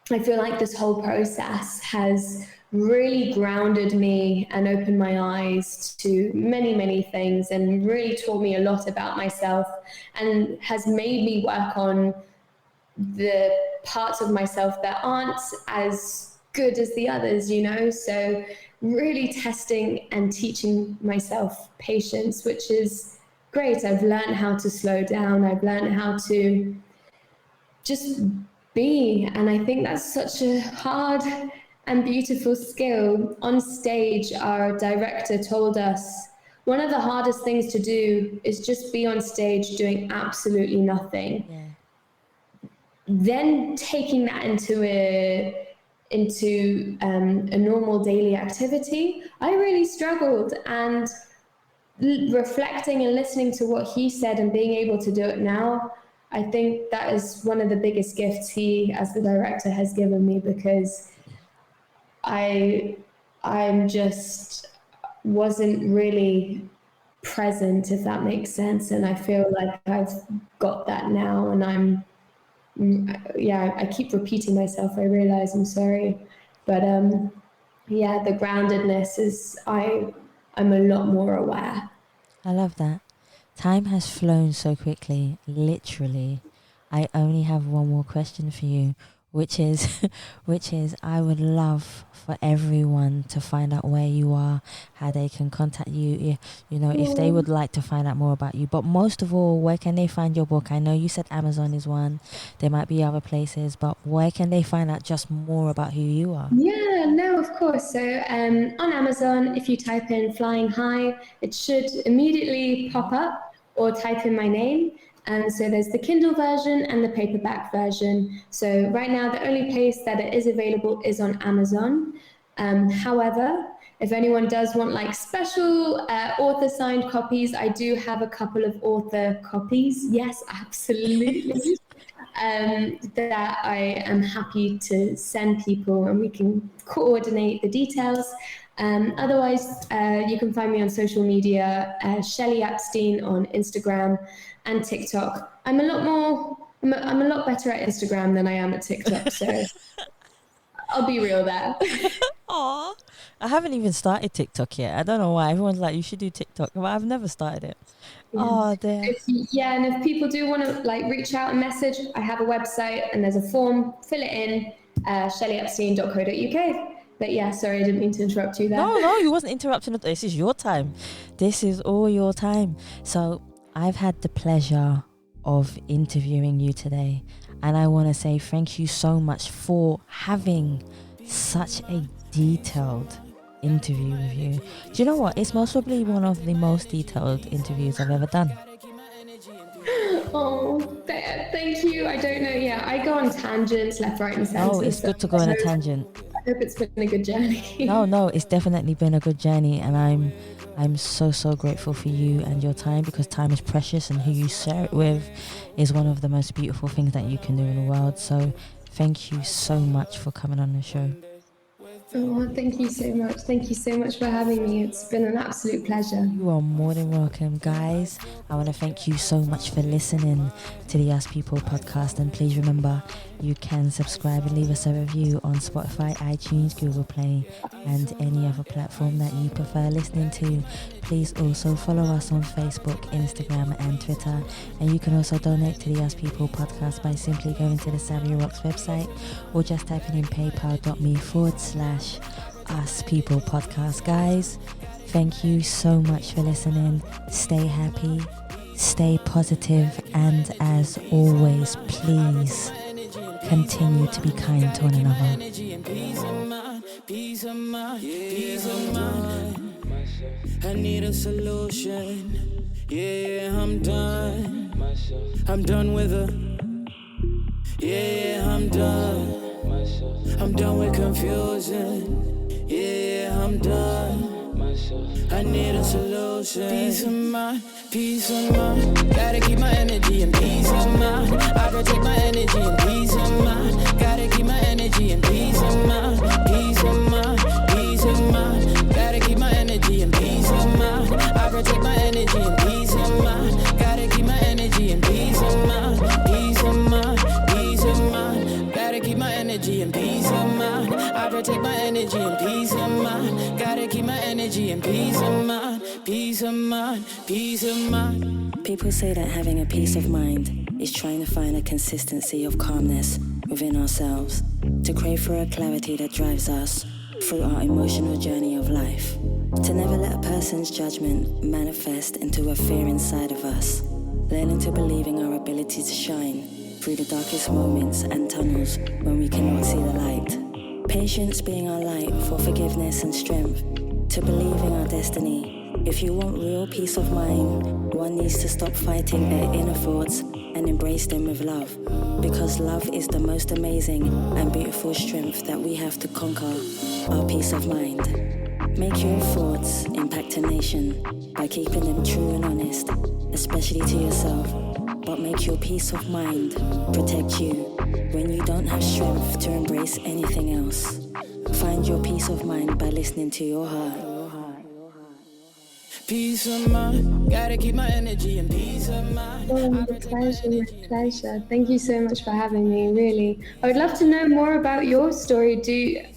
I feel like this whole process has really grounded me and opened my eyes to many, many things, and really taught me a lot about myself, and has made me work on the parts of myself that aren't as good as the others, you know? So really testing and teaching myself patience, which is great. I've learned how to slow down. I've learned how to just be. And I think that's such a hard and beautiful skill. On stage, our director told us one of the hardest things to do is just be on stage doing absolutely nothing. Yeah. Then taking that into a normal daily activity, I really struggled. And reflecting and listening to what he said and being able to do it now, I think that is one of the biggest gifts he, as the director, has given me, because I'm just wasn't really present, if that makes sense. And I feel like I've got that now, and I keep repeating myself. I realize, I'm sorry. But the groundedness is, I'm a lot more aware. I love that. Time has flown so quickly, literally. I only have one more question for you, which is I would love for everyone to find out where you are, how they can contact you, if they would like to find out more about you. But most of all, where can they find your book? I know you said Amazon is one. There might be other places, but where can they find out just more about who you are? Yeah, no, of course. So on Amazon, if you type in Flying High, it should immediately pop up, or type in my name. And so there's the Kindle version and the paperback version. So right now, the only place that it is available is on Amazon. However, if anyone does want like special author signed copies, I do have a couple of author copies. Yes, absolutely. that I am happy to send people, and we can coordinate the details. Otherwise, you can find me on social media, Shelli Epstein on Instagram and TikTok. I'm a lot better at Instagram than I am at TikTok, so I'll be real there. Aw, I haven't even started TikTok yet. I don't know why. Everyone's like, you should do TikTok, but I've never started it. Yeah. Oh, dear. And if people do want to like reach out and message, I have a website and there's a form. Fill it in, shelliepstein.co.uk. But yeah, sorry, I didn't mean to interrupt you there. No, you wasn't interrupting. This is your time. This is all your time. So I've had the pleasure of interviewing you today, and I want to say thank you so much for having such a detailed interview with you. Do you know what? It's most probably one of the most detailed interviews I've ever done. Oh, thank you. I don't know. Yeah, I go on tangents left, right, and centre. Oh, it's good to go on a tangent. I hope it's been a good journey. No, it's definitely been a good journey, and I'm so grateful for you and your time, because time is precious, and who you share it with is one of the most beautiful things that you can do in the world. So thank you so much for coming on the show. Oh, thank you so much. Thank you so much for having me. It's been an absolute pleasure. You are more than welcome, guys. I want to thank you so much for listening to the Us People podcast. And please remember, you can subscribe and leave us a review on Spotify, iTunes, Google Play, and any other platform that you prefer listening to. Please also follow us on Facebook, Instagram, and Twitter. And you can also donate to the Us People podcast by simply going to the Savia Rocks website, or just typing in paypal.me/Us People podcast. Guys, thank you so much for listening. Stay happy, stay positive, and as always, please continue to be kind to one another. I need a solution. Yeah, I'm done. I'm done with her. Yeah, I'm done. I'm done with confusion. Yeah, I'm done. I need a solution. Peace of mind, peace of mind. Gotta keep my energy and peace of mind. I protect my energy and peace of mind. Gotta keep my energy and peace of mind. Peace of mind, peace of mind. Gotta keep my energy and peace of mind. I protect my energy and peace of mind. Gotta keep my energy and peace of mind. Peace of mind, peace of mind. Gotta keep my energy and peace of mind. I protect my energy and peace of mind. Gotta keep my energy and peace of mind. Peace of mind, peace of mind. People say that having a peace of mind is trying to find a consistency of calmness within ourselves, to crave for a clarity that drives us through our emotional journey of life, to never let a person's judgment manifest into a fear inside of us, learning to believe in our ability to shine through the darkest moments and tunnels when we cannot see the light. Patience being our light for forgiveness and strength, to believe in our destiny. If you want real peace of mind, one needs to stop fighting their inner thoughts and embrace them with love, because love is the most amazing and beautiful strength that we have to conquer our peace of mind. Make your thoughts impact a nation by keeping them true and honest, especially to yourself, but make your peace of mind protect you when you don't have strength to embrace anything else. Find your peace of mind by listening to your heart. Peace of mind, gotta keep my energy and peace of mind. Oh, my pleasure. Thank you so much for having me, really. I would love to know more about your story.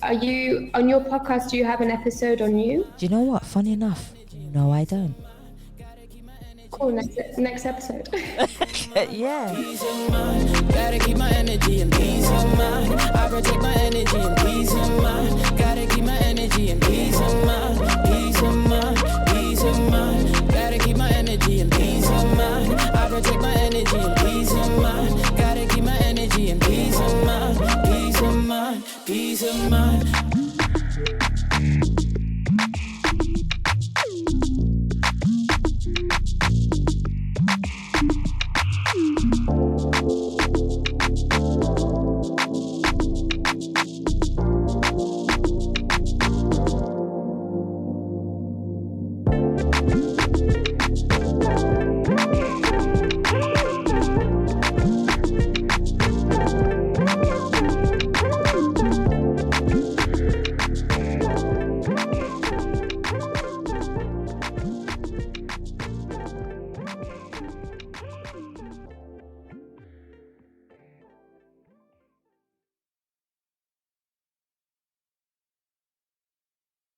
Are you, on your podcast, do you have an episode on you? Do you know what? Funny enough, no, I don't. Cool, next episode. Yeah. Peace of mind, gotta keep my energy and peace of mind. I protect my energy and peace of mind. Gotta keep my energy and peace of mind. Peace of mind, peace of mind. Gotta keep my energy and peace of mind. I protect my energy and peace of mind. Gotta keep my energy and peace of mind. Peace of mind, peace of mind.